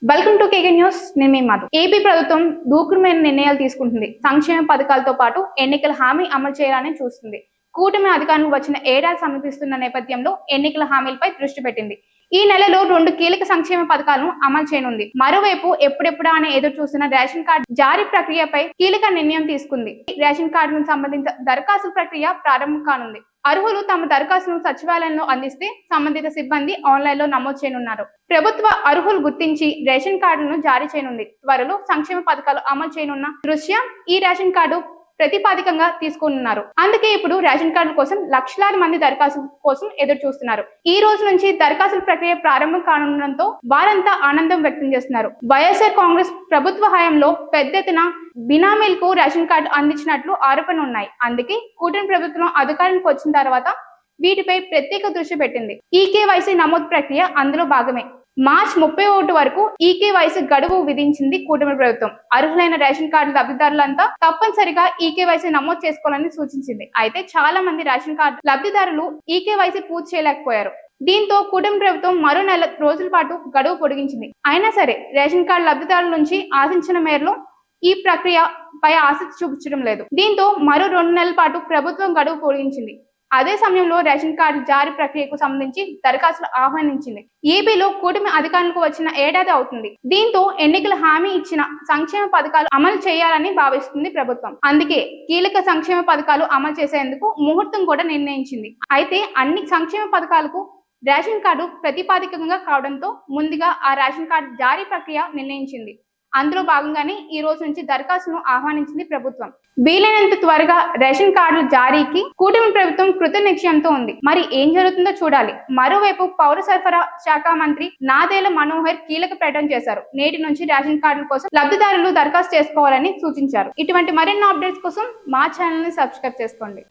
Welcome to KK news. నేను మీ Madhu. AP ప్రభుత్వం దూకుడుమైన నిర్ణయాలు తీసుకుంటుంది. సంక్షేమ పథకాలతో పాటు ఎన్నికల హామీ అమలు చేయాలని చూస్తుంది. కూటమి అధికారంలోకి వచ్చిన ఏడాది సమీపిస్తున్న నేపథ్యంలో ఎన్నికల హామీలపై దృష్టి పెట్టింది. ఈ నెలలో 2 కీలక సంక్షేమ పథకాలను అమలు చేయనుంది. మరోవైపు ఎప్పుడెప్పుడా అని ఎదురు చూస్తున్న రేషన్ కార్డు జారీ ప్రక్రియపై కీలక నిర్ణయం తీసుకుంది. రేషన్ కార్డులకు సంబంధించిన దరఖాస్తు ప్రక్రియ ప్రారంభం కానుంది. అర్హులు తమ దరఖాస్తును సచివాలయంలో అందిస్తే సంబంధిత సిబ్బంది ఆన్లైన్ లో నమోదు చేయనున్నారు. ప్రభుత్వ అర్హులు గుర్తించి రేషన్ కార్డులను జారీ చేయనుంది. త్వరలో సంక్షేమ పథకాలు అమలు చేయనున్న దృష్ట్యా ఈ రేషన్ కార్డు ప్రతిపాదికంగా తీసుకున్నారు. అందుకే ఇప్పుడు రేషన్ కార్డుల కోసం లక్షలాది మంది దరఖాస్తు కోసం ఎదురు చూస్తున్నారు. ఈ రోజు నుంచి దరఖాస్తుల ప్రక్రియ ప్రారంభం కానుండడంతో వారంతా ఆనందం వ్యక్తం చేస్తున్నారు. వైఎస్ఆర్ కాంగ్రెస్ ప్రభుత్వ హయాంలో పెద్ద ఎత్తున బినామీలకు రేషన్ కార్డు అందించినట్లు ఆరోపణలు ఉన్నాయి. అందుకే కూటమి ప్రభుత్వం అధికారానికి వచ్చిన తర్వాత వీటిపై ప్రత్యేక దృష్టి పెట్టింది. ఈకేవైసీ నమోదు ప్రక్రియ అందులో భాగమే. మార్చి 31 వరకు ఈకేవైసీ గడువు విధించింది కూటమి ప్రభుత్వం. అర్హులైన రేషన్ కార్డు లబ్ధిదారులంతా తప్పనిసరిగా ఈకేవైసీ నమోదు చేసుకోవాలని సూచించింది. అయితే చాలా మంది రేషన్ కార్డు లబ్ధిదారులు ఈకేవైసీ పూర్తి చేయలేకపోయారు. దీంతో కూటమి ప్రభుత్వం మరో 4 రోజుల పాటు గడువు పొడిగించింది. అయినా సరే రేషన్ కార్డు లబ్ధిదారుల నుంచి ఆశించిన మేరలో ఈ ప్రక్రియ పై ఆసక్తి చూపించడం లేదు. దీంతో మరో 2 నెలల పాటు ప్రభుత్వం గడువు పొడిగించింది. అదే సమయంలో రేషన్ కార్డు జారీ ప్రక్రియకు సంబంధించి దరఖాస్తులు ఆహ్వానించింది. ఏపీలో కూటమి అధికారంలోకి వచ్చిన ఏడాది అవుతుంది. దీంతో ఎన్నికల హామీ ఇచ్చిన సంక్షేమ పథకాలు అమలు చేయాలని భావిస్తుంది ప్రభుత్వం. అందుకే కీలక సంక్షేమ పథకాలు అమలు చేసేందుకు ముహూర్తం కూడా నిర్ణయించింది. అయితే అన్ని సంక్షేమ పథకాలకు రేషన్ కార్డు ప్రతిపాదికంగా కావడంతో ముందుగా ఆ రేషన్ కార్డు జారీ ప్రక్రియ నిర్ణయించింది. అందులో భాగంగానే ఈ రోజు నుంచి దరఖాస్తును ఆహ్వానించింది ప్రభుత్వం. వీలైనంత త్వరగా రేషన్ కార్డుల జారీకి కూటమి ప్రభుత్వం కృత నిశ్చయంతో ఉంది. మరి ఏం జరుగుతుందో చూడాలి. మరోవైపు పౌర సరఫరా శాఖ మంత్రి నాదెళ్ల మనోహర్ కీలక ప్రకటన చేశారు. నేటి నుంచి రేషన్ కార్డుల కోసం లబ్ధిదారులు దరఖాస్తు చేసుకోవాలని సూచించారు. ఇటువంటి మరిన్ని అప్డేట్స్ కోసం మా ఛానల్ ని సబ్స్క్రైబ్ చేసుకోండి.